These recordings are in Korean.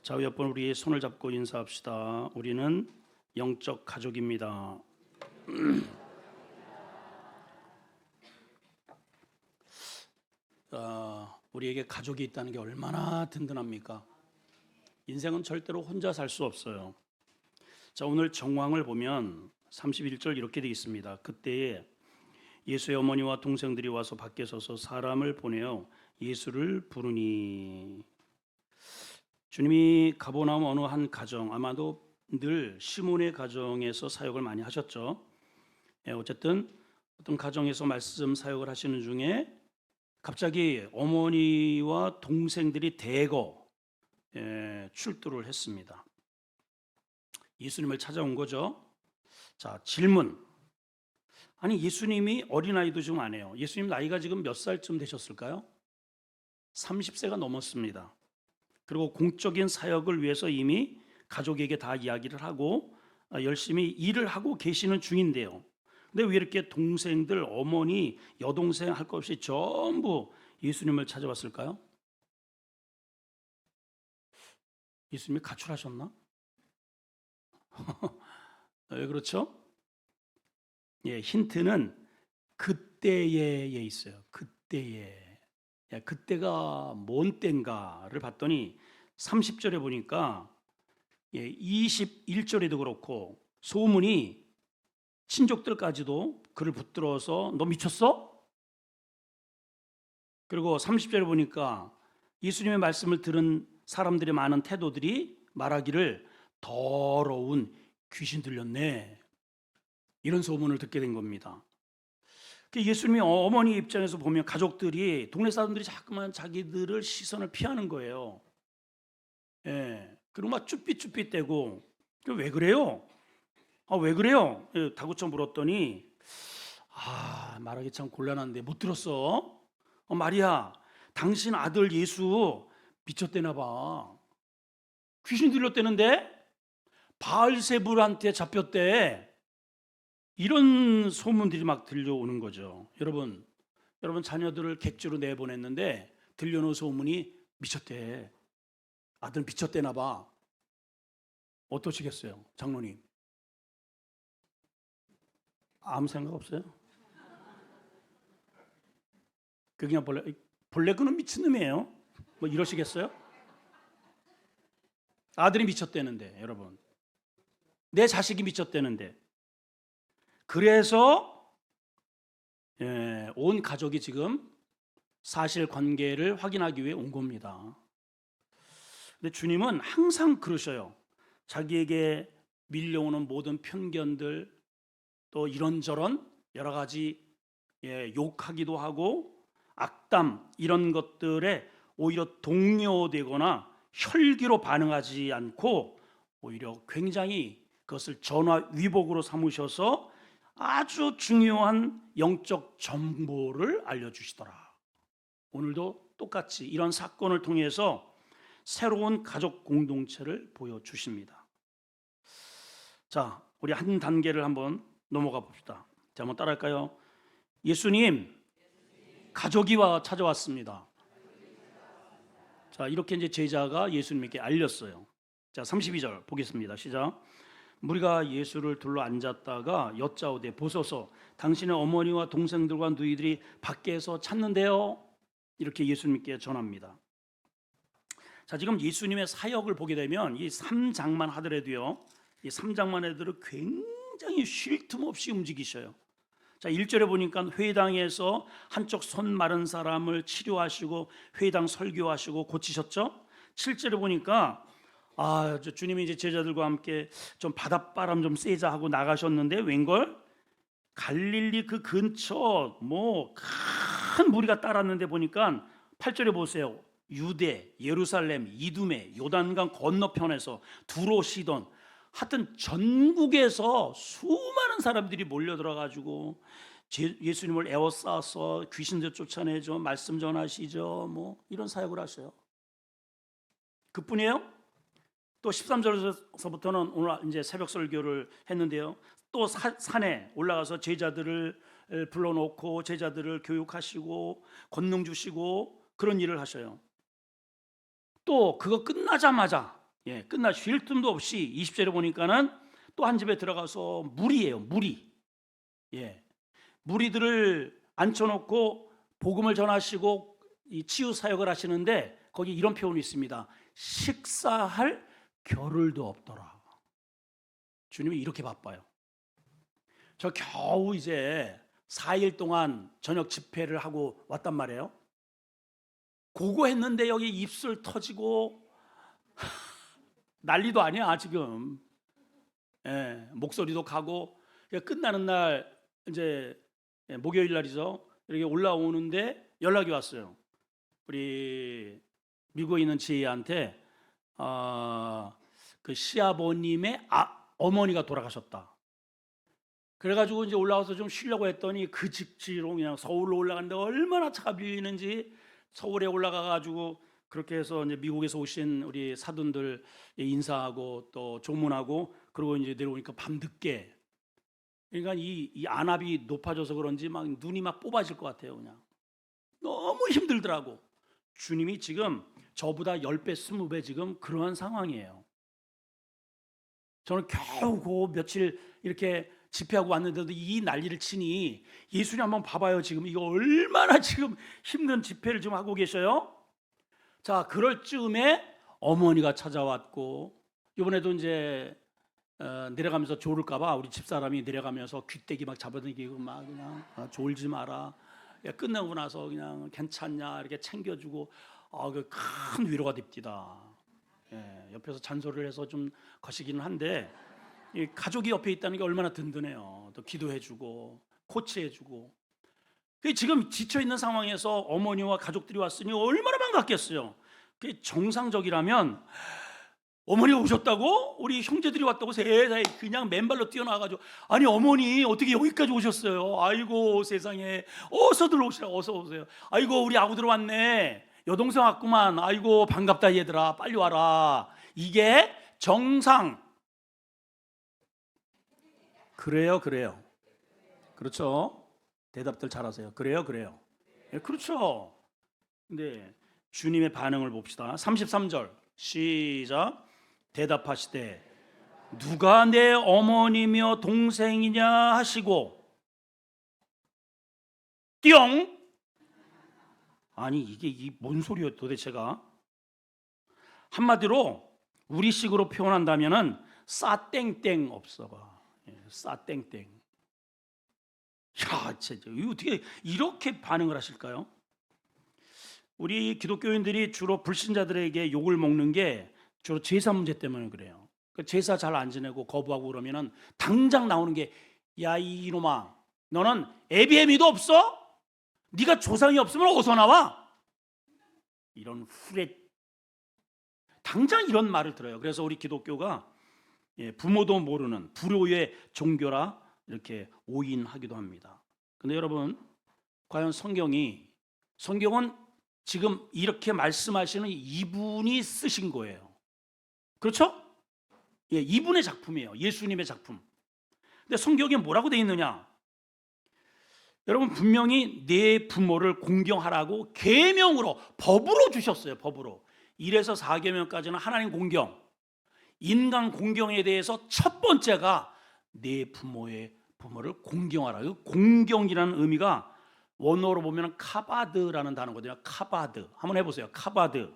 자, 옆번 우리 손을 잡고 인사합시다. 우리는 영적 가족입니다. 우리에게 가족이 있다는 게 얼마나 든든합니까? 인생은 절대로 혼자 살 수 없어요. 자, 오늘 정황을 보면 31절 이렇게 되어 있습니다. 그때에 예수의 어머니와 동생들이 와서 밖에 서서 사람을 보내어 예수를 부르니. 주님이 가버나움 어느 한 가정, 아마도 늘 시몬의 가정에서 사역을 많이 하셨죠. 어쨌든 어떤 가정에서 말씀 사역을 하시는 중에 갑자기 어머니와 동생들이 대거 출두를 했습니다. 예수님을 찾아온 거죠. 자, 질문. 아니, 예수님이 어린아이도 지금 안 해요. 예수님 나이가 지금 몇 살쯤 되셨을까요? 30세가 넘었습니다. 그리고 공적인 사역을 위해서 이미 가족에게 다 이야기를 하고 열심히 일을 하고 계시는 중인데요. 근데 왜 이렇게 동생들, 어머니, 여동생 할 것 없이 전부 예수님을 찾아왔을까요? 예수님이 가출하셨나? 왜 그렇죠? 예, 힌트는 그때에 있어요. 그때에. 그때가 뭔 때인가를 봤더니 30절에 보니까 21절에도 그렇고 소문이 친족들까지도 그를 붙들어서 너 미쳤어? 그리고 30절에 보니까 예수님의 말씀을 들은 사람들의 많은 태도들이 말하기를 더러운 귀신 들렸네, 이런 소문을 듣게 된 겁니다. 예수님이 어머니 입장에서 보면 가족들이, 동네 사람들이 자꾸만 자기들을 시선을 피하는 거예요. 그리고 막 쭈삣쭈삣대고 왜 그래요? 왜 그래요? 다구쳐 물었더니 말하기 참 곤란한데 못 들었어? 마리아, 당신 아들 예수 미쳤대나 봐. 귀신 들렸대는데 바알세불한테 잡혔대. 이런 소문들이 막 들려오는 거죠. 여러분 자녀들을 객지로 내보냈는데 들려오는 소문이 미쳤대. 아들 미쳤대나 봐. 어떠시겠어요, 장로님? 아무 생각 없어요? 그냥 본래 그는 미친놈이에요, 뭐 이러시겠어요? 아들이 미쳤대는데, 여러분, 내 자식이 미쳤대는데. 그래서 온 가족이 지금 사실관계를 확인하기 위해 온 겁니다. 근데 주님은 항상 그러셔요. 자기에게 밀려오는 모든 편견들, 또 이런저런 여러 가지 욕하기도 하고 악담, 이런 것들에 오히려 동요되거나 혈기로 반응하지 않고 오히려 굉장히 그것을 전화위복으로 삼으셔서 아주 중요한 영적 정보를 알려주시더라. 오늘도 똑같이 이런 사건을 통해서 새로운 가족 공동체를 보여주십니다. 자, 우리 한 단계를 한번 넘어가 봅시다. 자, 한번 따라할까요? 예수님, 가족이 찾아왔습니다. 자, 이렇게 이제 제자가 예수님께 알렸어요. 자, 32절 보겠습니다. 시작. 무리가 예수를 둘러 앉았다가 여짜오되 보소서, 당신의 어머니와 동생들과 누이들이 밖에서 찾는데요. 이렇게 예수님께 전합니다. 자, 지금 예수님의 사역을 보게 되면 이 3장만 하더라도요, 이 3장만 해도 굉장히 쉴 틈 없이 움직이셔요. 자, 1절에 보니까 회당에서 한쪽 손 마른 사람을 치료하시고 회당 설교하시고 고치셨죠. 7절에 보니까 주님이 이제 제자들과 함께 좀 바닷바람 좀 쐬자 하고 나가셨는데 웬걸 갈릴리 그 근처 큰 무리가 따랐는데 보니까 8절에 보세요. 유대, 예루살렘, 이두메, 요단강 건너편에서 두로, 시돈, 하여튼 전국에서 수많은 사람들이 몰려들어가지고 예수님을 에워싸서 귀신들 쫓아내죠, 말씀 전하시죠, 이런 사역을 하셔요. 그뿐이에요? 또 13절에서부터는 오늘 이제 새벽 설교를 했는데요, 또 산에 올라가서 제자들을 불러놓고 제자들을 교육하시고 권능 주시고 그런 일을 하셔요. 또 그거 끝나자마자 끝나 쉴 틈도 없이 20절에 보니까는 또 한 집에 들어가서 무리예요. 무리들을 앉혀놓고 복음을 전하시고 이 치유 사역을 하시는데 거기 이런 표현이 있습니다. 식사할 겨를도 없더라. 주님이 이렇게 바빠요. 저 겨우 이제 4일 동안 저녁 집회를 하고 왔단 말이에요. 그거 했는데 여기 입술 터지고 난리도 아니야 지금. 목소리도 가고. 끝나는 날 이제 목요일 날이죠. 이렇게 올라오는데 연락이 왔어요. 우리 미국에 있는 지혜한테 그 시아버님의 어머니가 돌아가셨다. 그래가지고 이제 올라와서 좀 쉬려고 했더니 그 직지로 그냥 서울로 올라가는데 얼마나 차가 밀리는지 서울에 올라가가지고 그렇게 해서 이제 미국에서 오신 우리 사돈들 인사하고 또 조문하고 그리고 이제 내려오니까 밤늦게. 그러니까 이 안압이 높아져서 그런지 막 눈이 막 뽑아질 것 같아요. 그냥 너무 힘들더라고. 주님이 지금 저보다 10배, 20배 지금 그러한 상황이에요. 저는 겨우 그 며칠 이렇게 집회하고 왔는데도 이 난리를 치니 예수님 한번 봐봐요. 지금 이거 얼마나 지금 힘든 집회를 지금 하고 계셔요. 자, 그럴 즈음에 어머니가 찾아왔고 이번에도 이제 내려가면서 졸을까봐 우리 집사람이 내려가면서 귀때기 막 잡아당기고 막 그냥 졸지 마라. 끝나고 나서 그냥 괜찮냐 이렇게 챙겨주고 그 큰 위로가 됩니다. 옆에서 잔소리를 해서 좀 거시기는 한데 이 가족이 옆에 있다는 게 얼마나 든든해요. 또 기도해주고 코치해주고. 지금 지쳐있는 상황에서 어머니와 가족들이 왔으니 얼마나 반갑겠어요. 그게 정상적이라면 어머니가 오셨다고? 우리 형제들이 왔다고 세상에 그냥 맨발로 뛰어나가지고 아니 어머니 어떻게 여기까지 오셨어요? 아이고 세상에 어서들 오시라. 어서 오세요. 아이고 우리 아구들 왔네. 여동생 왔구만. 아이고 반갑다 얘들아 빨리 와라. 이게 정상. 그래요. 그렇죠. 대답들 잘하세요. 그래요. 그렇죠. 근데 주님의 반응을 봅시다. 33절 시작. 대답하시되 누가 내 어머니며 동생이냐 하시고 띠용. 아니 이게 뭔 소리예요 도대체가. 한마디로 우리식으로 표현한다면은 싸땡땡 없어가. 싸땡땡. 야, 진짜 이거 어떻게 이렇게 반응을 하실까요? 우리 기독교인들이 주로 불신자들에게 욕을 먹는 게 주로 제사 문제 때문에 그래요. 제사 잘 안 지내고 거부하고 그러면은 당장 나오는 게 야 이놈아 너는 에비에미도 없어? 네가 조상이 없으면 어디서 나와? 이런 후레 당장 이런 말을 들어요. 그래서 우리 기독교가 부모도 모르는 불효의 종교라 이렇게 오인하기도 합니다. 근데 여러분 과연 성경은 지금 이렇게 말씀하시는 이분이 쓰신 거예요. 그렇죠? 이분의 작품이에요. 예수님의 작품. 근데 성경에 뭐라고 되어 있느냐? 여러분 분명히 내 부모를 공경하라고 계명으로 법으로 주셨어요. 법으로 1에서 4계명까지는 하나님 공경, 인간 공경에 대해서 첫 번째가 내 부모를 공경하라. 공경이라는 의미가 원어로 보면 카바드라는 단어거든요. 카바드. 한번 해보세요. 카바드.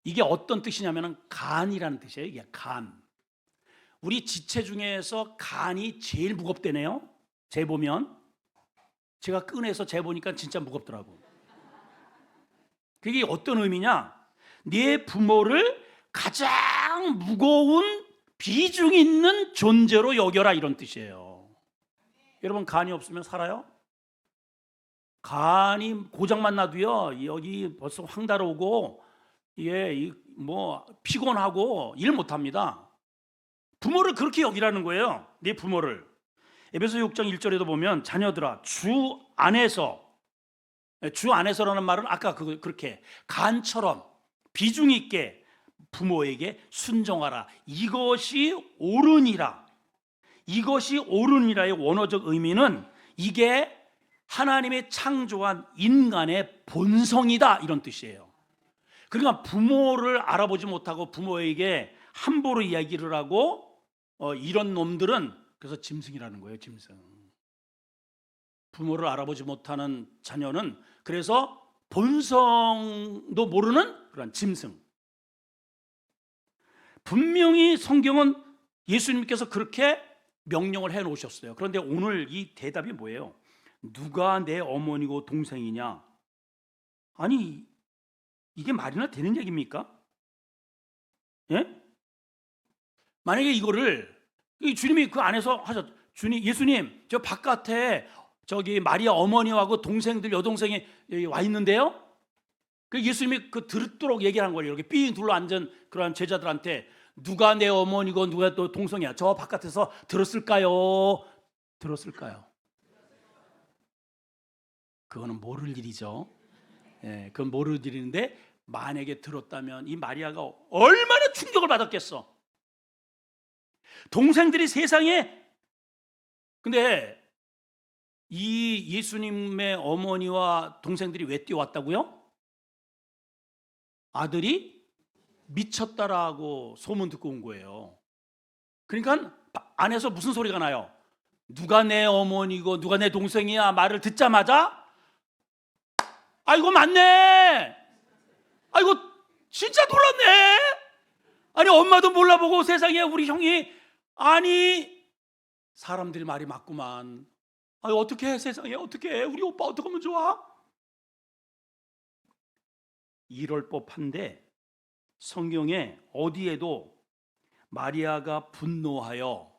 이게 어떤 뜻이냐면 간이라는 뜻이에요. 이게 간. 우리 지체 중에서 간이 제일 무겁대네요. 재보면 제가 꺼내서 재보니까 진짜 무겁더라고. 그게 어떤 의미냐? 네 부모를 가장 무거운 비중 있는 존재로 여겨라 이런 뜻이에요. 여러분 간이 없으면 살아요? 간이 고장만 나도요 여기 벌써 황달오고 피곤하고 일 못합니다. 부모를 그렇게 여기라는 거예요. 네 부모를. 에베소 6장 1절에도 보면 자녀들아 주 안에서라는 말은 아까 그렇게 간처럼 비중 있게 부모에게 순종하라. 이것이 옳으니라의 원어적 의미는 이게 하나님의 창조한 인간의 본성이다 이런 뜻이에요. 그러니까 부모를 알아보지 못하고 부모에게 함부로 이야기를 하고 이런 놈들은 그래서 짐승이라는 거예요. 짐승. 부모를 알아보지 못하는 자녀는 그래서 본성도 모르는 그런 짐승. 분명히 성경은 예수님께서 그렇게 명령을 해 놓으셨어요. 그런데 오늘 이 대답이 뭐예요? 누가 내 어머니고 동생이냐? 아니, 이게 말이나 되는 얘기입니까? 예? 만약에 이거를 주님이 그 안에서 하셨, 예수님, 저 바깥에 저기 마리아 어머니하고 동생들, 여동생이 와 있는데요? 그 예수님이 그 들도록 얘기한 거예요. 이렇게 삥 둘러 앉은 그런 제자들한테 누가 내 어머니고 누가 또 동생이야? 저 바깥에서 들었을까요? 들었을까요? 그거는 모를 일이죠. 예, 그건 모를 일인데 만약에 들었다면 이 마리아가 얼마나 충격을 받았겠어. 동생들이 세상에, 근데 이 예수님의 어머니와 동생들이 왜 뛰어왔다고요? 아들이 미쳤다라고 소문 듣고 온 거예요. 그러니까 안에서 무슨 소리가 나요? 누가 내 어머니고 누가 내 동생이야 말을 듣자마자 아이고 맞네, 아이고 진짜 놀랐네, 아니 엄마도 몰라보고 세상에 우리 형이, 아니 사람들이 말이 맞구만, 아니 어떻게 해, 세상에 어떻게 해, 우리 오빠 어떻게 하면 좋아? 이럴 법한데 성경에 어디에도 마리아가 분노하여,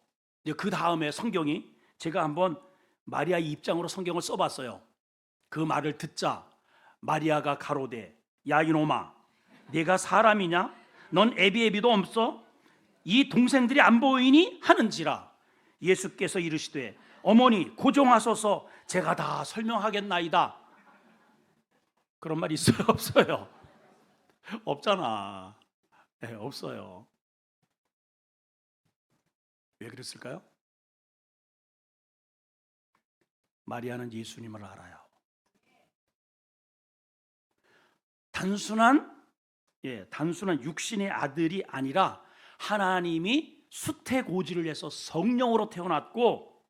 그 다음에 성경이, 제가 한번 마리아의 입장으로 성경을 써봤어요. 그 말을 듣자 마리아가 가로되 야 이놈아, 내가 사람이냐? 넌 애비애비도 없어? 이 동생들이 안 보이니? 하는지라. 예수께서 이르시되 어머니 고종하소서, 제가 다 설명하겠나이다. 그런 말 있어요? 없어요? 없잖아. 네, 없어요. 왜 그랬을까요? 마리아는 예수님을 알아요. 단순한 육신의 아들이 아니라 하나님이 수태고지를 해서 성령으로 태어났고,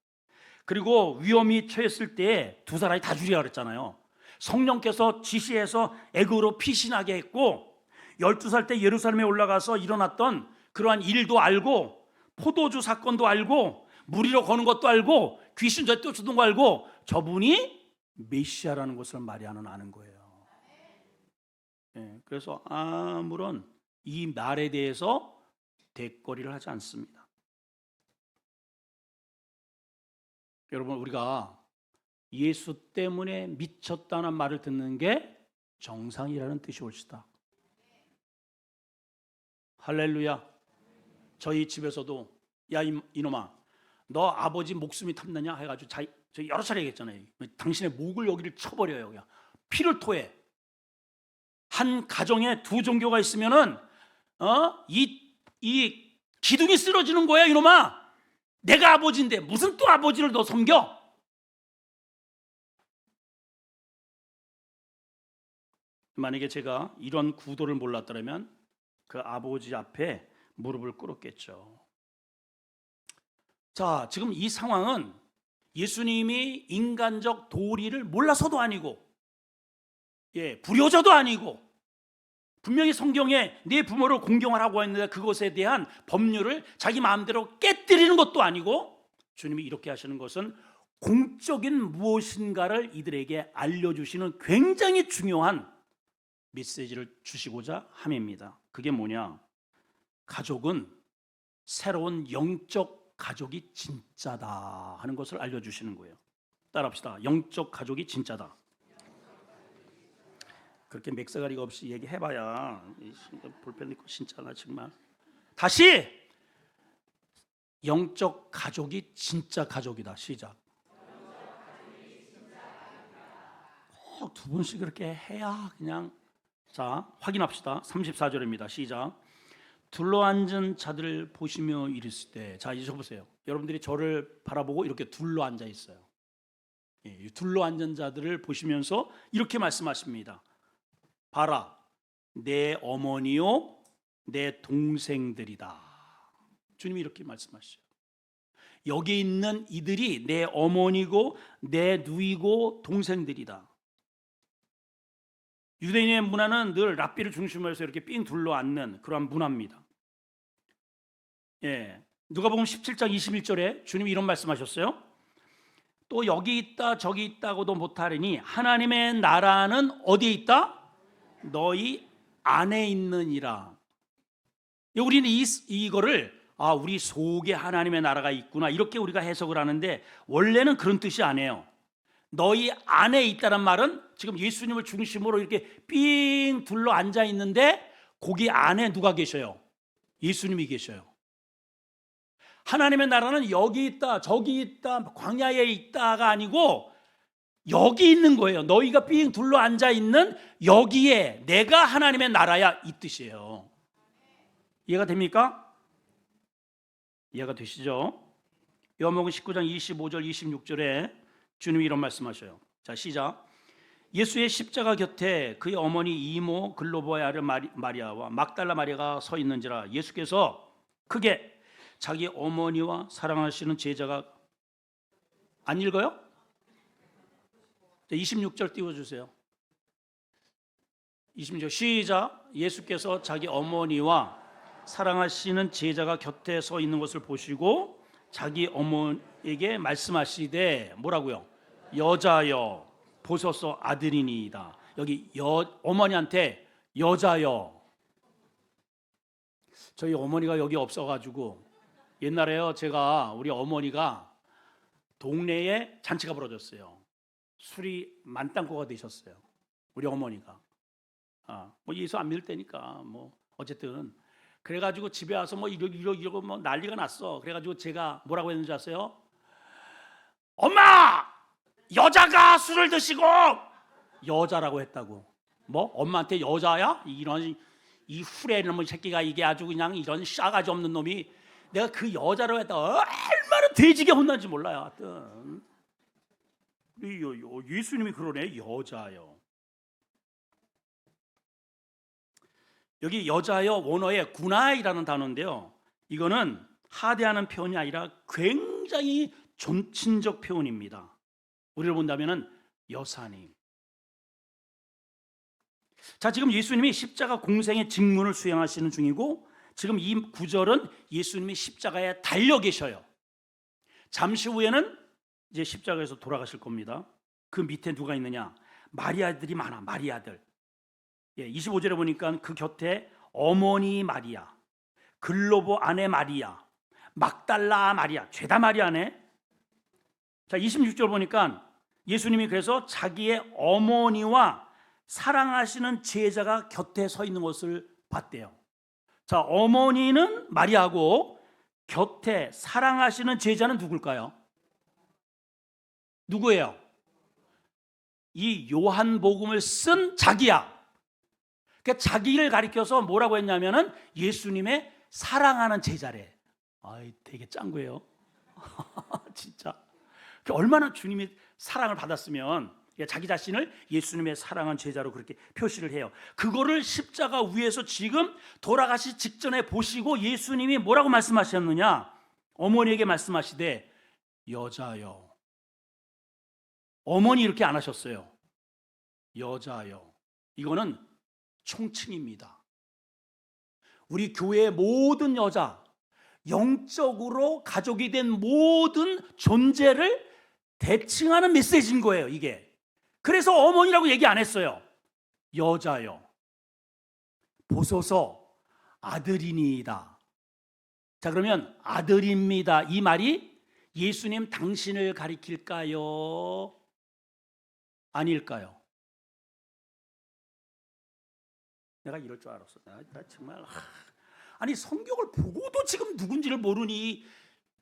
그리고 위험이 처했을 때 두 사람이 다 죽이라 그랬잖아요. 성령께서 지시해서 애굽으로 피신하게 했고, 12살 때 예루살렘에 올라가서 일어났던 그러한 일도 알고, 포도주 사건도 알고, 무리로 거는 것도 알고, 귀신 쫓아주는 거 알고, 저분이 메시아라는 것을 마리아는 아는 거예요. 네, 그래서 아무런 이 말에 대해서 대거리를 하지 않습니다. 여러분, 우리가 예수 때문에 미쳤다는 말을 듣는 게 정상이라는 뜻이 올시다. 할렐루야. 저희 집에서도 야 이놈아, 너 아버지 목숨이 탐나냐 해가지고 저 여러 차례 얘기했잖아요. 당신의 목을 여기를 쳐버려요. 그냥 피를 토해. 한 가정에 두 종교가 있으면은 이 기둥이 쓰러지는 거야. 이놈아, 내가 아버지인데 무슨 또 아버지를 너 섬겨? 만약에 제가 이런 구도를 몰랐더라면 그 아버지 앞에 무릎을 꿇었겠죠. 자, 지금 이 상황은 예수님이 인간적 도리를 몰라서도 아니고, 불효자도 아니고, 분명히 성경에 네 부모를 공경하라고 했는데 그것에 대한 법률을 자기 마음대로 깨뜨리는 것도 아니고, 주님이 이렇게 하시는 것은 공적인 무엇인가를 이들에게 알려주시는 굉장히 중요한 메시지를 주시고자 함입니다. 그게 뭐냐? 가족은 새로운 영적 가족이 진짜다 하는 것을 알려주시는 거예요. 따라합시다. 영적 가족이 진짜다. 그렇게 맥사가리가 없이 얘기해봐야 볼펜 있고 진짜나 정말. 다시, 영적 가족이 진짜 가족이다. 시작. 꼭 두 번씩 그렇게 해야 그냥. 자, 확인합시다. 34절입니다. 시작. 둘러앉은 자들을 보시며 이르시되, 자 이제 보세요. 여러분들이 저를 바라보고 이렇게 둘러앉아 있어요. 둘러앉은 자들을 보시면서 이렇게 말씀하십니다. 봐라, 내 어머니요 내 동생들이다. 주님이 이렇게 말씀하시죠. 여기 있는 이들이 내 어머니고 내 누이고 동생들이다. 유대인의 문화는 늘 랍비를 중심으로 해서 이렇게 삥 둘러앉는 그러한 문화입니다. 예, 누가복음 17장 21절에 주님이 이런 말씀하셨어요. 또 여기 있다 저기 있다고도 못하리니 하나님의 나라는 어디에 있다? 너희 안에 있느니라. 우리는 이거를 우리 속에 하나님의 나라가 있구나 이렇게 우리가 해석을 하는데 원래는 그런 뜻이 아니에요. 너희 안에 있다는 말은 지금 예수님을 중심으로 이렇게 삥 둘러 앉아 있는데 거기 안에 누가 계셔요? 예수님이 계셔요. 하나님의 나라는 여기 있다 저기 있다 광야에 있다가 아니고 여기 있는 거예요. 너희가 삥 둘러 앉아 있는 여기에 내가 하나님의 나라야 이 뜻이에요. 이해가 됩니까? 이해가 되시죠? 요한복음 19장 25절 26절에 주님이 이런 말씀하셔요. 자, 시작. 예수의 십자가 곁에 그의 어머니 이모 글로보의 아들 마리아와 막달라 마리아가 서 있는지라. 예수께서 크게 자기 어머니와 사랑하시는 제자가 안 읽어요? 26절 띄워주세요. 26절 시작. 예수께서 자기 어머니와 사랑하시는 제자가 곁에 서 있는 것을 보시고 자기 어머니에게 말씀하시되 뭐라고요? 여자여 보소서 아들이니이다. 여기 어머니한테 여자여. 저희 어머니가 여기 없어가지고 옛날에요 제가 우리 어머니가 동네에 잔치가 벌어졌어요. 술이 만땅꼬가 되셨어요. 우리 어머니가 뭐 예수 안 믿을 때니까 뭐 어쨌든 그래가지고 집에 와서 뭐 이러고 뭐 난리가 났어. 그래가지고 제가 뭐라고 했는지 아세요? 엄마! 여자가 술을 드시고 여자라고 했다고. 뭐? 엄마한테 여자야? 이런 이 후레 놈의 새끼가 이게 아주 그냥 이런 싸가지 없는 놈이 내가 그 여자로 했다 얼마나 돼지게 혼난지 몰라요. 하여튼 예수님이 그러네. 여자요. 여기 여자여 원어에 구나이라는 단어인데요. 이거는 하대하는 표현이 아니라 굉장히 존칭적 표현입니다. 우리를 본다면은 여사님. 자, 지금 예수님이 십자가 공생의 직분을 수행하시는 중이고 지금 이 구절은 예수님이 십자가에 달려 계셔요. 잠시 후에는 이제 십자가에서 돌아가실 겁니다. 그 밑에 누가 있느냐? 마리아들이 많아. 마리아들. 25절에 보니까 그 곁에 어머니 마리아, 글로보 아내 마리아, 막달라 마리아, 죄다 마리아네. 자, 26절 보니까 예수님이 그래서 자기의 어머니와 사랑하시는 제자가 곁에 서 있는 것을 봤대요. 자, 어머니는 마리아고 곁에 사랑하시는 제자는 누굴까요? 누구예요? 이 요한복음을 쓴 자기야. 그러니까 자기를 가리켜서 뭐라고 했냐면은 예수님의 사랑하는 제자래. 아이, 되게 짱구예요. 진짜. 얼마나 주님이 사랑을 받았으면 자기 자신을 예수님의 사랑한 제자로 그렇게 표시를 해요. 그거를 십자가 위에서 지금 돌아가시 직전에 보시고 예수님이 뭐라고 말씀하셨느냐? 어머니에게 말씀하시되 여자여. 어머니 이렇게 안 하셨어요. 여자여. 이거는 총칭입니다. 우리 교회의 모든 여자, 영적으로 가족이 된 모든 존재를 대칭하는 메시지인 거예요, 이게. 그래서 어머니라고 얘기 안 했어요. 여자여, 보소서 아들이니이다. 자, 그러면 아들입니다. 이 말이 예수님 당신을 가리킬까요? 아닐까요? 내가 이럴 줄 알았어. 나 정말 아니 성경을 보고도 지금 누군지를 모르니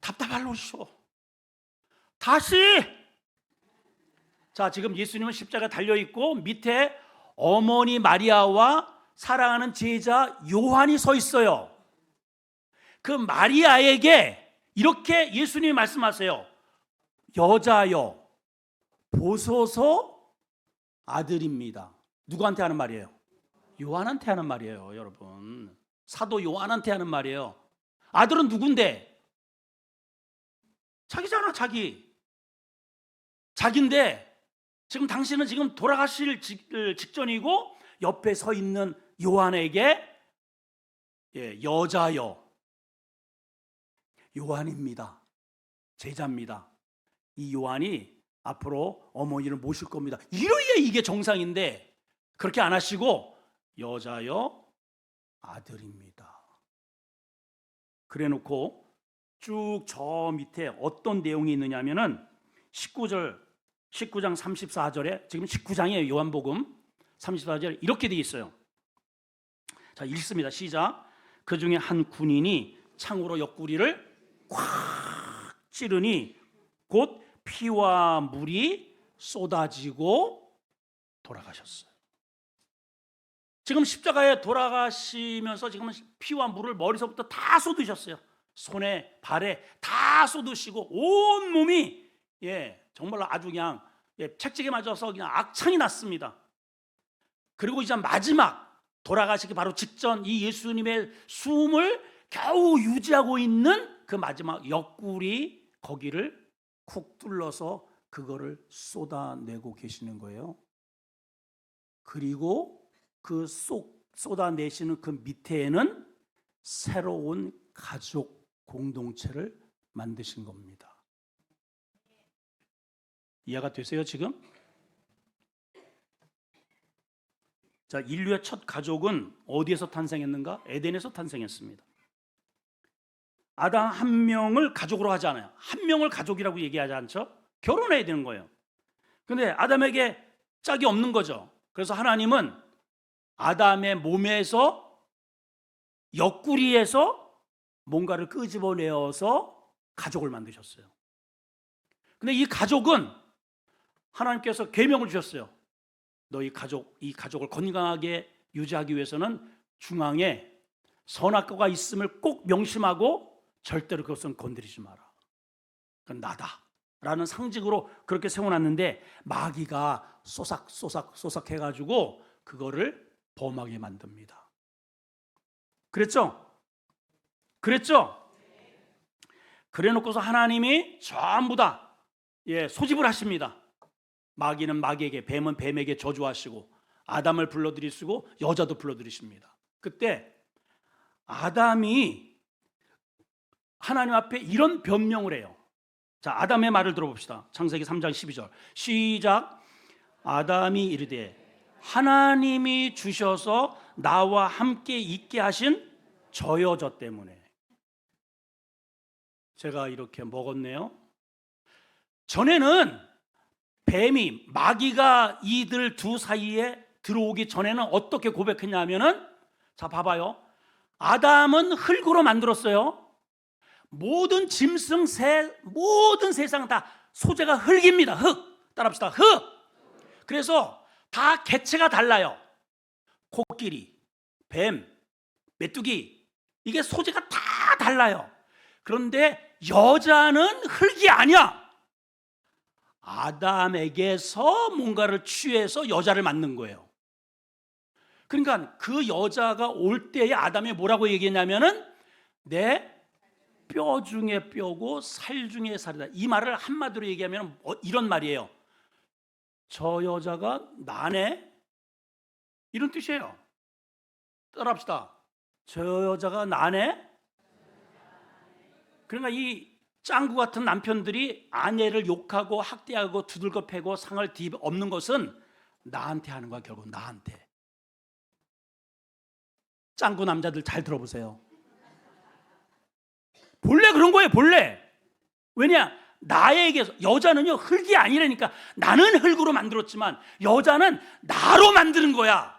답답할 노시오. 다시 자, 지금 예수님은 십자가 달려있고 밑에 어머니 마리아와 사랑하는 제자 요한이 서 있어요. 그 마리아에게 이렇게 예수님이 말씀하세요. 여자여, 보소서 아들입니다. 누구한테 하는 말이에요? 요한한테 하는 말이에요, 여러분. 사도 요한한테 하는 말이에요. 아들은 누군데? 자기잖아, 자기인데 지금 당신은 지금 돌아가실 직전이고 옆에 서 있는 요한에게 여자여, 요한입니다, 제자입니다, 이 요한이 앞으로 어머니를 모실 겁니다, 이래야 이게 정상인데 그렇게 안 하시고 여자여, 아들입니다. 그래 놓고 쭉 저 밑에 어떤 내용이 있느냐면은 19장 34절에, 지금 19장이에요 요한복음, 34절에 이렇게 되어 있어요. 자, 읽습니다. 시작. 그 중에 한 군인이 창으로 옆구리를 콱 찌르니 곧 피와 물이 쏟아지고 돌아가셨어요. 지금 십자가에 돌아가시면서 지금 피와 물을 머리서부터 다 쏟으셨어요. 손에 발에 다 쏟으시고 온 몸이 정말로 아주 그냥 책찍에 맞아서 그냥 악창이 났습니다. 그리고 이제 마지막 돌아가시기 바로 직전 이 예수님의 숨을 겨우 유지하고 있는 그 마지막 옆구리 거기를 쿡 뚫러서 그거를 쏟아내고 계시는 거예요. 그리고 그 쏟아내시는 그 밑에는 새로운 가족 공동체를 만드신 겁니다. 이해가 되세요 지금? 자, 인류의 첫 가족은 어디에서 탄생했는가? 에덴에서 탄생했습니다. 아담 한 명을 가족으로 하지 않아요. 한 명을 가족이라고 얘기하지 않죠? 결혼해야 되는 거예요. 근데 아담에게 짝이 없는 거죠. 그래서 하나님은 아담의 몸에서 옆구리에서 뭔가를 끄집어내어서 가족을 만드셨어요. 근데 이 가족은 하나님께서 계명을 주셨어요. 너희 이 가족을 건강하게 유지하기 위해서는 중앙에 선악과가 있음을 꼭 명심하고 절대로 그것은 건드리지 마라. 그건 나다 라는 상징으로 그렇게 세워놨는데 마귀가 쏘삭 해가지고 그거를 범하게 만듭니다. 그랬죠? 그래 놓고서 하나님이 전부 다 소집을 하십니다. 마귀는 마귀에게, 뱀은 뱀에게 저주하시고 아담을 불러들이시고 여자도 불러들이십니다. 그때 아담이 하나님 앞에 이런 변명을 해요. 자, 아담의 말을 들어봅시다. 창세기 3장 12절 시작. 아담이 이르되 하나님이 주셔서 나와 함께 있게 하신 저 여자 때문에 제가 이렇게 먹었네요. 전에는 뱀이, 마귀가 이들 두 사이에 들어오기 전에는 어떻게 고백했냐면은, 자 봐봐요. 아담은 흙으로 만들었어요. 모든 짐승, 새, 모든 세상 다 소재가 흙입니다. 흙. 따라합시다. 흙. 그래서 다 개체가 달라요. 코끼리, 뱀, 메뚜기, 이게 소재가 다 달라요. 그런데 여자는 흙이 아니야. 아담에게서 뭔가를 취해서 여자를 만든 거예요. 그러니까 그 여자가 올 때에 아담이 뭐라고 얘기했냐면은 내 뼈 중에 뼈고 살 중에 살이다. 이 말을 한마디로 얘기하면 이런 말이에요. 저 여자가 나네? 이런 뜻이에요. 따라합시다. 저 여자가 나네? 그러니까 이 짱구 같은 남편들이 아내를 욕하고 학대하고 두들겨 패고 상을 뒤엎는 것은 나한테 하는 거야. 결국 나한테. 짱구 남자들 잘 들어보세요. 본래 그런 거예요. 본래. 왜냐? 나에게서, 여자는요 흙이 아니라니까. 나는 흙으로 만들었지만 여자는 나로 만드는 거야.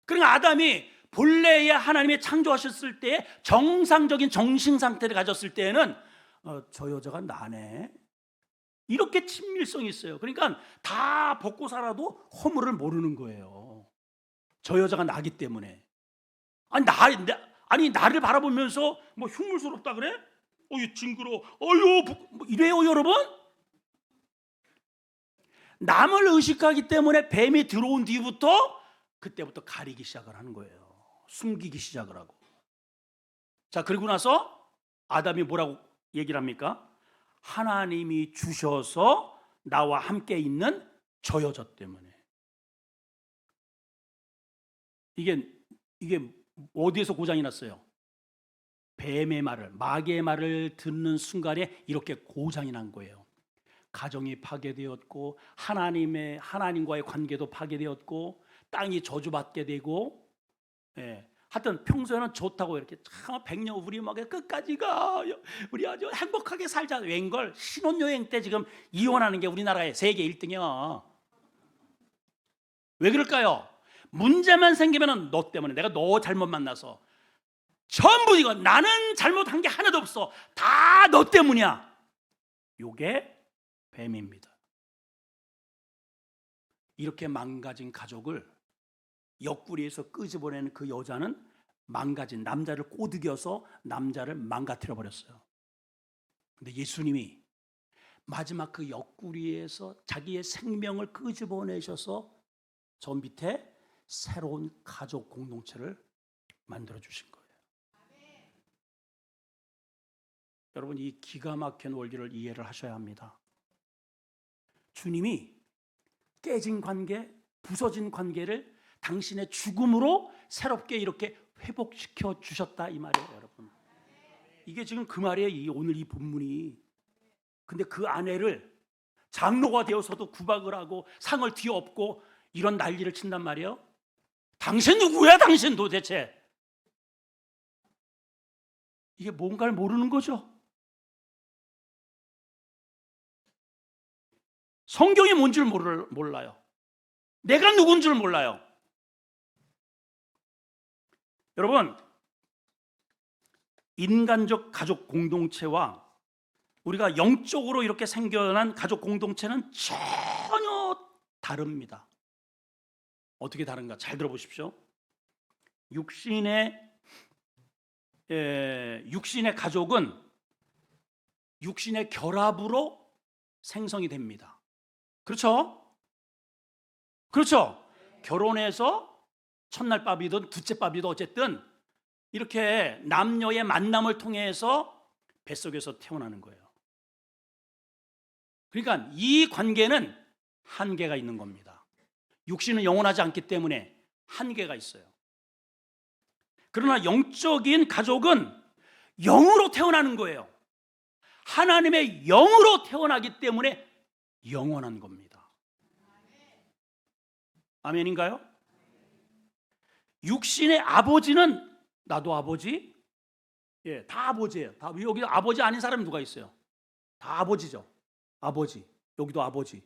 그러니까 아담이 본래의 하나님이 창조하셨을 때 정상적인 정신 상태를 가졌을 때에는 저 여자가 나네, 이렇게 친밀성이 있어요. 그러니까 다 벗고 살아도 허물을 모르는 거예요. 저 여자가 나기 때문에. 아니 나를 바라보면서 뭐 흉물스럽다 그래? 어유 징그러, 어유 뭐 이래요 여러분? 남을 의식하기 때문에 뱀이 들어온 뒤부터 그때부터 가리기 시작을 하는 거예요. 숨기기 시작을 하고. 자, 그리고 나서 아담이 뭐라고 얘기를 합니까? 하나님이 주셔서 나와 함께 있는 저 여자 때문에. 이게 어디에서 고장이 났어요? 뱀의 말을, 마귀의 말을 듣는 순간에 이렇게 고장이 난 거예요. 가정이 파괴되었고 하나님과의 관계도 파괴되었고 땅이 저주받게 되고, 하여튼 평소에는 좋다고 이렇게 참 백년 우리 막 끝까지 가, 우리 아주 행복하게 살자. 웬걸 신혼여행 때 지금 이혼하는 게 우리나라의 세계 1등이야. 왜 그럴까요? 문제만 생기면은 너 때문에, 내가 너 잘못 만나서, 전부 이거 나는 잘못한 게 하나도 없어, 다 너 때문이야. 요게 뱀입니다. 이렇게 망가진 가족을 옆구리에서 끄집어내는 그 여자는 망가진 남자를 꼬드겨서 남자를 망가뜨려 버렸어요. 근데 예수님이 마지막 그 옆구리에서 자기의 생명을 끄집어내셔서 저 밑에 새로운 가족 공동체를 만들어 주신 거예요. 여러분, 이 기가 막힌 원리를 이해를 하셔야 합니다. 주님이 깨진 관계, 부서진 관계를 당신의 죽음으로 새롭게 이렇게 회복시켜 주셨다, 이 말이에요, 여러분. 이게 지금 그 말이에요, 오늘 이 본문이. 근데 그 아내를 장로가 되어서도 구박을 하고 상을 뒤엎고 이런 난리를 친단 말이에요. 당신 누구야, 당신 도대체? 이게 뭔가를 모르는 거죠. 성경이 뭔 줄 몰라요. 내가 누군 줄 몰라요. 여러분, 인간적 가족 공동체와 우리가 영적으로 이렇게 생겨난 가족 공동체는 전혀 다릅니다. 어떻게 다른가? 잘 들어보십시오. 육신의 가족은 육신의 결합으로 생성이 됩니다. 그렇죠? 그렇죠? 결혼해서 첫날 밥이든 둘째 밥이든 어쨌든 이렇게 남녀의 만남을 통해서 뱃속에서 태어나는 거예요. 그러니까 이 관계는 한계가 있는 겁니다. 육신은 영원하지 않기 때문에 한계가 있어요. 그러나 영적인 가족은 영으로 태어나는 거예요. 하나님의 영으로 태어나기 때문에 영원한 겁니다. 아멘인가요? 육신의 아버지는 나도 아버지, 다 아버지예요. 다, 여기 아버지 아닌 사람이 누가 있어요? 다 아버지죠. 아버지, 여기도 아버지,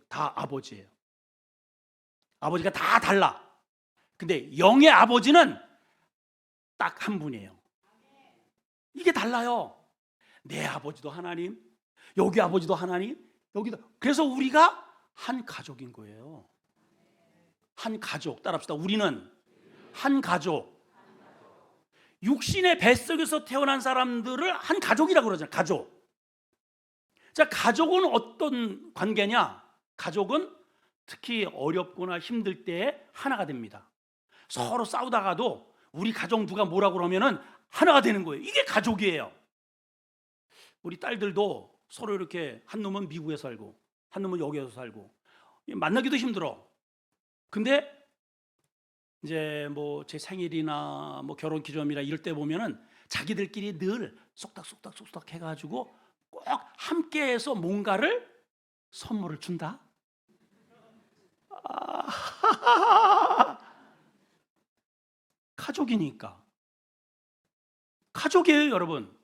다 아버지예요. 아버지가 다 달라. 근데 영의 아버지는 딱 한 분이에요. 이게 달라요. 내 아버지도 하나님, 여기 아버지도 하나님, 여기도. 그래서 우리가 한 가족인 거예요. 한 가족. 따라합시다. 우리는 한 가족. 육신의 뱃속에서 태어난 사람들을 한 가족이라고 그러잖아요. 가족. 자, 가족은 어떤 관계냐? 가족은 특히 어렵거나 힘들 때 하나가 됩니다. 서로 싸우다가도 우리 가족 누가 뭐라고 그러면은 하나가 되는 거예요. 이게 가족이에요. 우리 딸들도 서로 이렇게 한 놈은 미국에 살고 한 놈은 여기에서 살고 만나기도 힘들어. 근데 이제 뭐 제 생일이나 뭐 결혼 기념이나 이럴 때 보면은 자기들끼리 늘 쏙닥 해가지고 꼭 함께해서 뭔가를 선물을 준다. 가족이니까. 가족이에요, 여러분.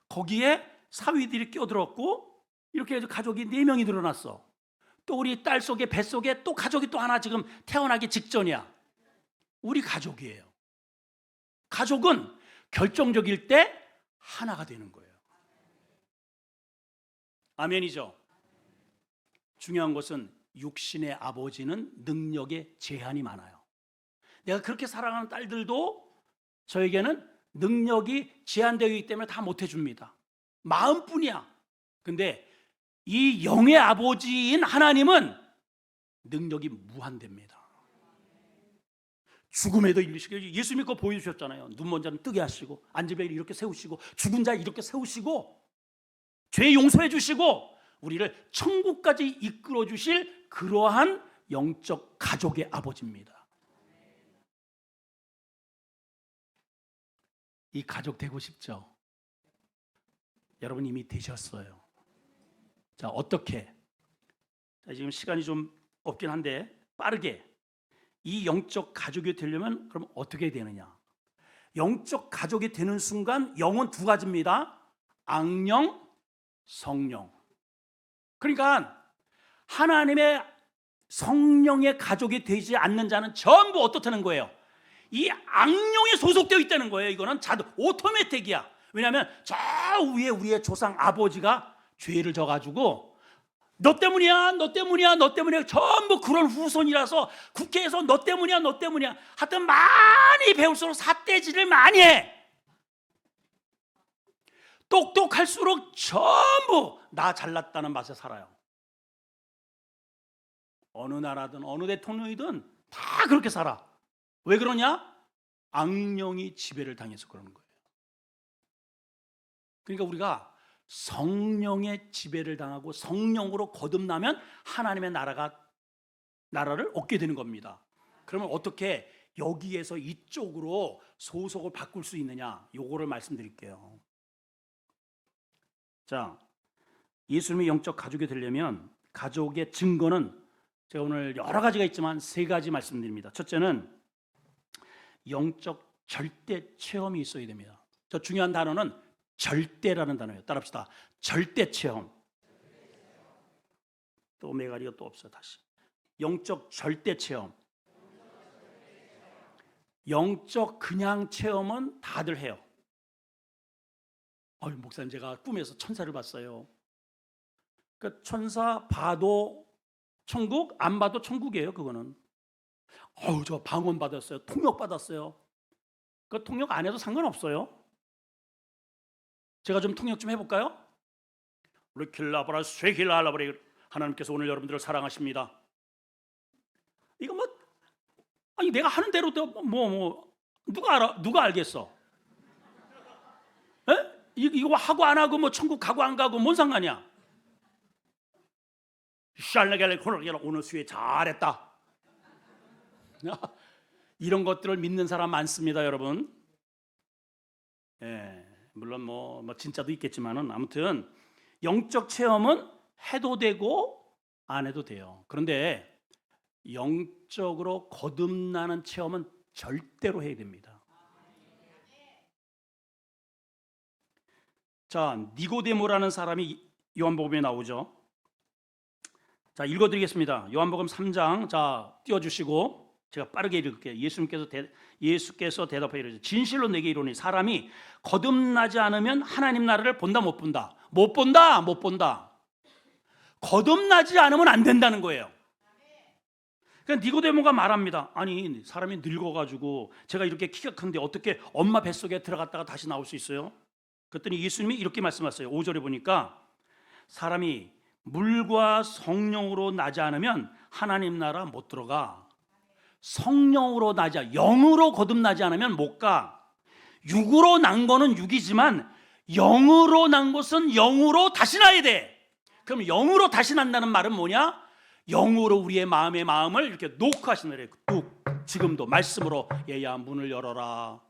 거기에 사위들이 껴들었고 이렇게 해서 가족이 4명이 늘어났어. 또 우리 딸 속에 뱃속에 또 가족이 또 하나 지금 태어나기 직전이야. 우리 가족이에요. 가족은 결정적일 때 하나가 되는 거예요. 아멘이죠. 중요한 것은 육신의 아버지는 능력에 제한이 많아요. 내가 그렇게 사랑하는 딸들도 저에게는 능력이 제한되어 있기 때문에 다 못해줍니다. 마음뿐이야. 근데 이 영의 아버지인 하나님은 능력이 무한됩니다. 죽음에도 이르시고, 예수님이 그거 보여주셨잖아요. 눈먼 자는 뜨게 하시고 앉은 이렇게 세우시고 죽은 자 이렇게 세우시고 죄 용서해 주시고 우리를 천국까지 이끌어 주실 그러한 영적 가족의 아버지입니다. 이 가족 되고 싶죠? 여러분 이미 되셨어요. 자, 어떻게? 자, 지금 시간이 좀 없긴 한데 빠르게 이 영적 가족이 되려면 그럼 어떻게 되느냐? 영적 가족이 되는 순간 영은 두 가지입니다. 악령, 성령. 그러니까 하나님의 성령의 가족이 되지 않는 자는 전부 어떻다는 거예요? 이 악령에 소속되어 있다는 거예요. 이거는 자동 오토매틱이야. 왜냐하면 저 위에 우리의 조상 아버지가 죄를 져가지고 너 때문이야, 너 때문이야, 너 때문이야, 전부 그런 후손이라서 국회에서 너 때문이야, 너 때문이야 하여튼 많이 배울수록 삿대질을 많이 해. 똑똑할수록 전부 나 잘났다는 맛에 살아요. 어느 나라든 어느 대통령이든 다 그렇게 살아. 왜 그러냐? 악령이 지배를 당해서 그러는 거예요. 그러니까 우리가 성령의 지배를 당하고 성령으로 거듭나면 하나님의 나라를 얻게 되는 겁니다. 그러면 어떻게 여기에서 이쪽으로 소속을 바꿀 수 있느냐? 요거를 말씀드릴게요. 자, 예수님의 영적 가족이 되려면 가족의 증거는 제가 오늘 여러 가지가 있지만 세 가지 말씀드립니다. 첫째는 영적 절대 체험이 있어야 됩니다. 저 중요한 단어는 절대라는 단어예요. 따라합시다. 절대 체험. 또 메가리가 또 없어. 다시 영적 절대 체험. 영적 그냥 체험은 다들 해요. 목사님 제가 꿈에서 천사를 봤어요. 그 천사 봐도 천국, 안 봐도 천국이에요. 그거는 저 방언 받았어요. 통역 받았어요. 그 통역 안 해도 상관없어요. 제가 좀 통역 좀 해볼까요? 르킬라바라 쇠킬라라바리 하나님께서 오늘 여러분들을 사랑하십니다. 이거 내가 하는 대로 누가 알아? 누가 알겠어? 에? 이거 하고 안 하고 천국 가고 안 가고 뭔 상관이야? 샬라겔레 코르겔 오늘 수에 잘했다. 이런 것들을 믿는 사람 많습니다, 여러분. 예. 물론 진짜도 있겠지만은 아무튼 영적 체험은 해도 되고 안 해도 돼요. 그런데 영적으로 거듭나는 체험은 절대로 해야 됩니다. 자, 니고데모라는 사람이 요한복음에 나오죠. 자, 읽어드리겠습니다. 요한복음 3장 자 띄워주시고 제가 빠르게 읽을게요. 예수께서 대답하여 이르시되 진실로 내게 이르노니 사람이 거듭나지 않으면 하나님 나라를 본다 못 본다. 못 본다 못 본다. 거듭나지 않으면 안 된다는 거예요. 그러니까 니고데모가 말합니다. 아니 사람이 늙어가지고 제가 이렇게 키가 큰데 어떻게 엄마 뱃속에 들어갔다가 다시 나올 수 있어요? 그랬더니 예수님이 이렇게 말씀하세요. 5절에 보니까 사람이 물과 성령으로 나지 않으면 하나님 나라 못 들어가. 성령으로 나지, 영으로 거듭나지 않으면 못 가. 육으로 난 거는 육이지만 영으로 난 것은 영으로 다시 나야 돼. 그럼 영으로 다시 난다는 말은 뭐냐? 영으로 우리의 마음을 이렇게 놓고 하시는 거예요. 뚝 지금도 말씀으로 얘야 문을 열어라.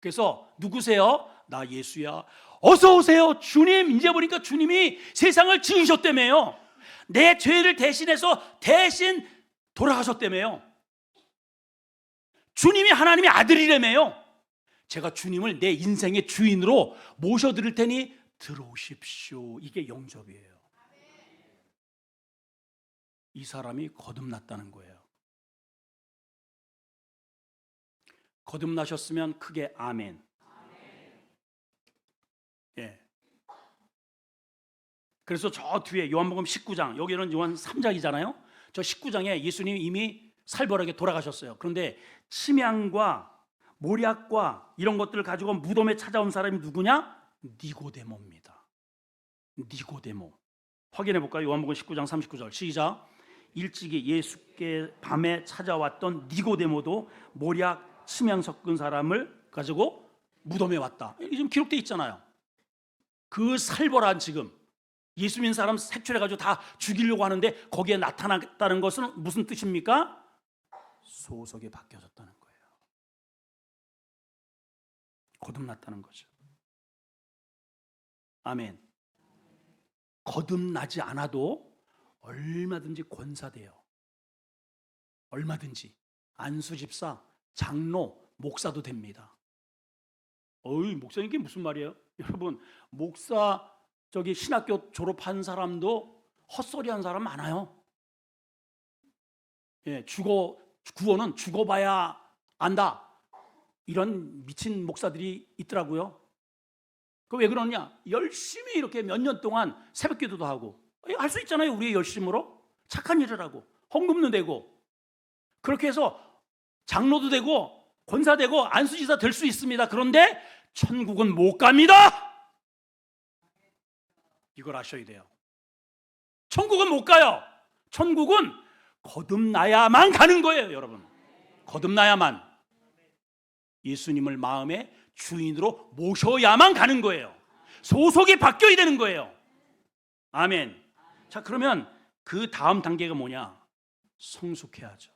그래서 누구세요? 나 예수야. 어서 오세요. 주님. 이제 보니까 주님이 세상을 지으셨다며요. 내 죄를 대신해서 대신 돌아가셨다며요. 주님이 하나님의 아들이라며요. 제가 주님을 내 인생의 주인으로 모셔드릴 테니 들어오십시오. 이게 영접이에요. 이 사람이 거듭났다는 거예요. 거듭나셨으면 크게 아멘. 예. 그래서 저 뒤에 요한복음 19장, 여기는 요한 3장이잖아요. 저 19장에 예수님이 이미 살벌하게 돌아가셨어요. 그런데 침향과 모략과 이런 것들을 가지고 무덤에 찾아온 사람이 누구냐? 니고데모입니다. 니고데모. 확인해 볼까요? 요한복음 19장 39절 시작. 일찍이 예수께 밤에 찾아왔던 니고데모도 모략 치명 섞은 사람을 가지고 무덤에 왔다. 이게 지금 기록돼 있잖아요. 그 살벌한 지금 예수 믿는 사람 색출해가지고 다 죽이려고 하는데 거기에 나타났다는 것은 무슨 뜻입니까? 소속이 바뀌어졌다는 거예요. 거듭났다는 거죠. 아멘. 거듭나지 않아도 얼마든지 권사돼요. 얼마든지 안수집사, 장로, 목사도 됩니다. 어이, 목사님 이게 무슨 말이에요? 여러분, 목사 저기 신학교 졸업한 사람도 헛소리한 사람 많아요. 예, 구원은 죽어봐야 안다. 이런 미친 목사들이 있더라고요. 그 왜 그러냐? 열심히 이렇게 몇 년 동안 새벽기도도 하고 할 수 있잖아요. 우리의 열심으로 착한 일을 하고 헌금도 되고 그렇게 해서 장로도 되고 권사 되고 안수지사 될 수 있습니다. 그런데 천국은 못 갑니다. 이걸 아셔야 돼요. 천국은 못 가요. 천국은 거듭나야만 가는 거예요, 여러분. 거듭나야만. 예수님을 마음의 주인으로 모셔야만 가는 거예요. 소속이 바뀌어야 되는 거예요. 아멘. 자, 그러면 그 다음 단계가 뭐냐? 성숙해야죠.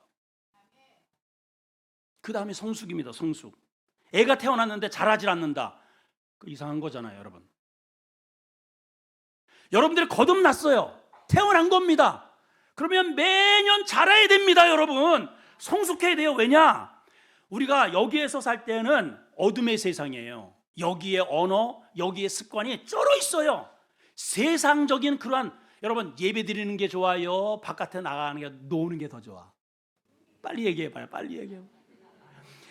그 다음에 성숙입니다. 성숙. 애가 태어났는데 자라질 않는다. 그 이상한 거잖아요, 여러분. 여러분들이 거듭났어요. 태어난 겁니다. 그러면 매년 자라야 됩니다, 여러분. 성숙해야 돼요. 왜냐? 우리가 여기에서 살 때는 어둠의 세상이에요. 여기에 언어, 여기에 습관이 쩔어 있어요. 세상적인 그러한, 여러분, 예배 드리는 게 좋아요? 바깥에 나가는 게, 노는 게 더 좋아? 빨리 얘기해봐요. 빨리 얘기해봐요.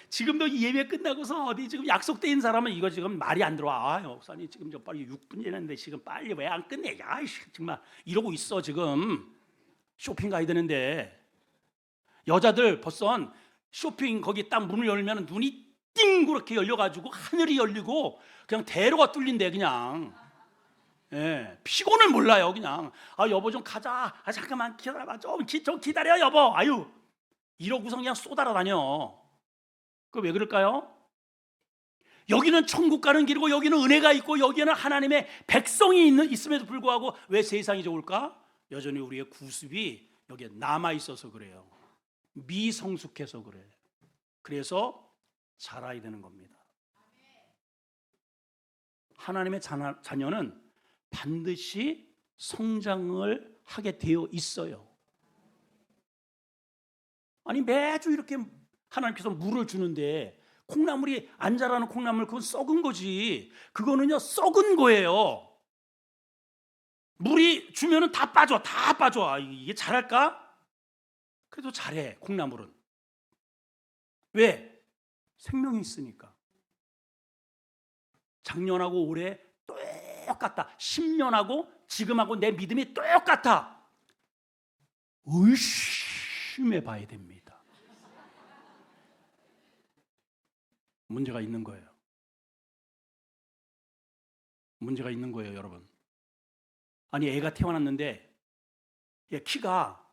지금도 예배 끝나고서 어디 지금 약속돼 있는 사람은 이거 지금 말이 안 들어와. 아, 목사님 지금 저 빨리 6분 지났는데 지금 빨리 왜 안 끝내? 야, 정말 이러고 있어. 지금 쇼핑 가야 되는데. 여자들 벌써 쇼핑 거기 딱 문을 열면 눈이 띵 그렇게 열려가지고 하늘이 열리고 그냥 대로가 뚫린대 그냥. 예, 피곤을 몰라요 그냥. 아, 여보 좀 가자. 아, 잠깐만 기다려봐. 좀 기다려 여보. 아유, 이러고서 그냥 쏘달아 다녀. 그 왜 그럴까요? 여기는 천국 가는 길이고 여기는 은혜가 있고 여기는 하나님의 백성이 있음에도 불구하고 왜 세상이 좋을까? 여전히 우리의 구습이 여기에 남아있어서 그래요. 미성숙해서 그래요. 그래서 자라야 되는 겁니다. 하나님의 자녀는 반드시 성장을 하게 되어 있어요. 아니 매주 이렇게 하나님께서 물을 주는데 콩나물이 안 자라는 콩나물 그건 썩은 거지. 그거는요 썩은 거예요. 물이 주면은 다 빠져. 다 빠져. 아, 이게 자랄까? 그래도 잘해 콩나물은. 왜? 생명이 있으니까. 작년하고 올해 똑같다. 10년하고 지금하고 내 믿음이 똑같아. 의심해 봐야 됩니다. 문제가 있는 거예요. 문제가 있는 거예요, 여러분. 아니 애가 태어났는데 키가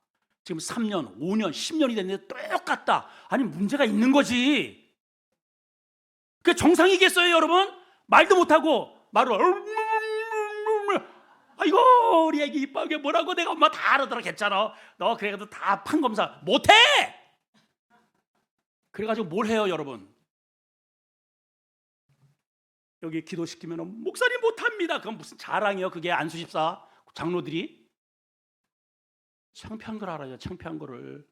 지금 3년, 5년, 10년이 됐는데 똑같다. 아니 문제가 있는 거지. 그게 정상이겠어요, 여러분? 말도 못하고 말을 아이고 우리 애기 이쁘게 뭐라고 내가 엄마 다 알아들어 했잖아. 너 그래도 다 판검사 못해. 그래가지고 뭘 해요, 여러분? 여기 기도시키면 목사님 못합니다. 그건 무슨 자랑이에요? 그게 안수집사 장로들이 창피한 걸 알아요. 창피한 거를.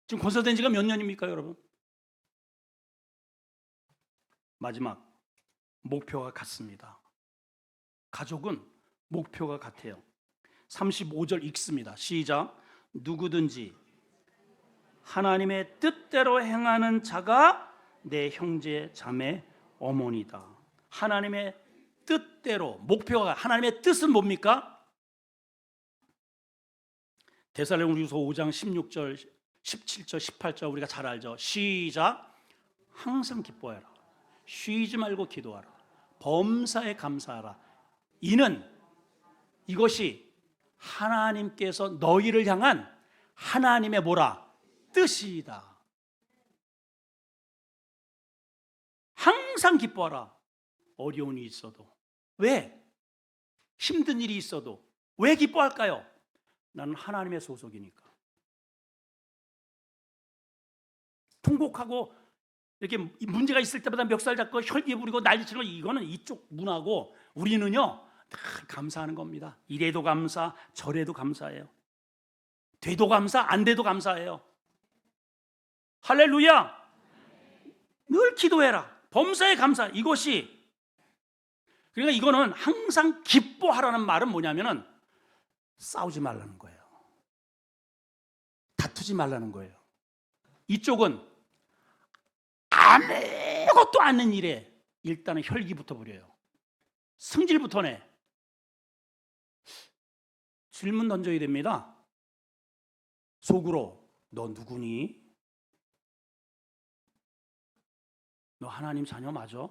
지금 권사된 지가 몇 년입니까, 여러분? 마지막 목표가 같습니다. 가족은 목표가 같아요. 35절 읽습니다. 시작. 누구든지 하나님의 뜻대로 행하는 자가 내 형제 자매 어머니다. 하나님의 뜻대로, 목표가, 하나님의 뜻은 뭡니까? 데살로니가후서 5장 16절, 17절, 18절 우리가 잘 알죠. 시작. 항상 기뻐해라. 쉬지 말고 기도하라. 범사에 감사하라. 이것이 하나님께서 너희를 향한 하나님의 뭐라? 뜻이다. 항상 기뻐하라. 어려운 일이 있어도. 왜? 힘든 일이 있어도. 왜 기뻐할까요? 나는 하나님의 소속이니까. 통곡하고 이렇게 문제가 있을 때마다 멱살 잡고 혈기 부리고 난리치는 거, 이거는 이쪽 문화고, 우리는요 다 감사하는 겁니다. 이래도 감사, 저래도 감사해요. 돼도 감사, 안 돼도 감사해요. 할렐루야. 늘 기도해라. 범사에 감사. 이것이, 그러니까 이거는 항상 기뻐하라는 말은 뭐냐면은 싸우지 말라는 거예요. 다투지 말라는 거예요. 이쪽은 아무것도 않는 일에 일단은 혈기부터 부려요. 승질부터 내. 질문 던져야 됩니다. 속으로, 너 누구니? 너 하나님 자녀 맞아?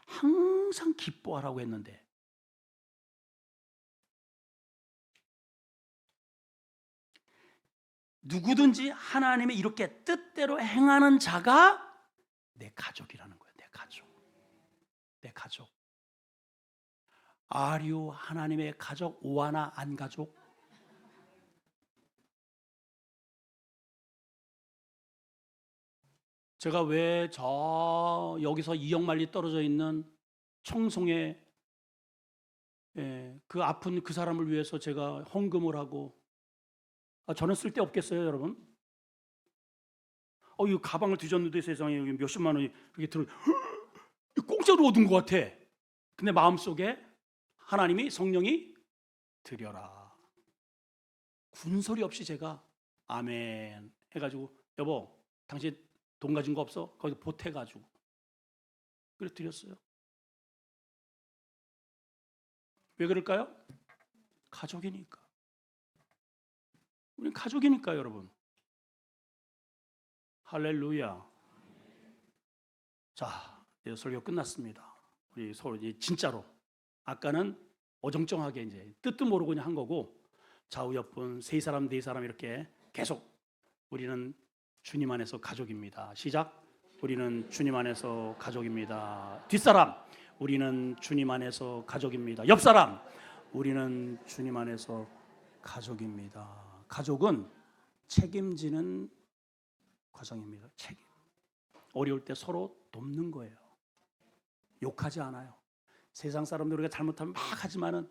항상 기뻐하라고 했는데 누구든지 하나님의 이렇게 뜻대로 행하는 자가 내 가족이라는 거예요. 내 가족. 내 가족. 아류 하나님의 가족, 오하나 안 가족? 제가 왜 저 여기서 2억 마일리 떨어져 있는 청송에 그 아픈 그 사람을 위해서 제가 헌금을 하고, 저는 쓸데 없겠어요, 여러분? 이 가방을 뒤졌는데 세상에 여기 몇십만 원이 그렇게 들어, 공짜로 얻은 것 같아. 근데 마음속에 하나님이, 성령이 드려라. 군소리 없이 제가 아멘 해가지고, 여보 당신 돈 가진 거 없어? 거기서 보태가지고 그래 드렸어요. 왜 그럴까요? 가족이니까. 우린 가족이니까, 여러분. 할렐루야. 자, 이제 설교 끝났습니다. 우리 서로 이제 진짜로, 아까는 어정쩡하게 이제 뜻도 모르고 그냥 한 거고, 좌우 옆분 세 사람 네 사람 이렇게 계속 우리는 주님 안에서 가족입니다. 시작. 우리는 주님 안에서 가족입니다. 뒷사람, 우리는 주님 안에서 가족입니다. 옆사람, 우리는 주님 안에서 가족입니다. 가족은 책임지는 과정입니다. 책임. 어려울 때 서로 돕는 거예요. 욕하지 않아요. 세상 사람들 우리가 잘못하면 막 하지만은,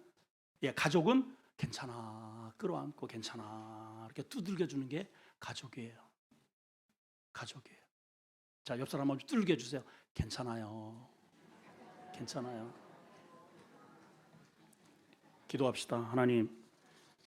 가족은 괜찮아, 끌어안고 괜찮아 이렇게 두들겨 주는 게 가족이에요. 가족이에요. 자, 옆 사람 한번 두들겨 주세요. 괜찮아요. 괜찮아요. 기도합시다. 하나님,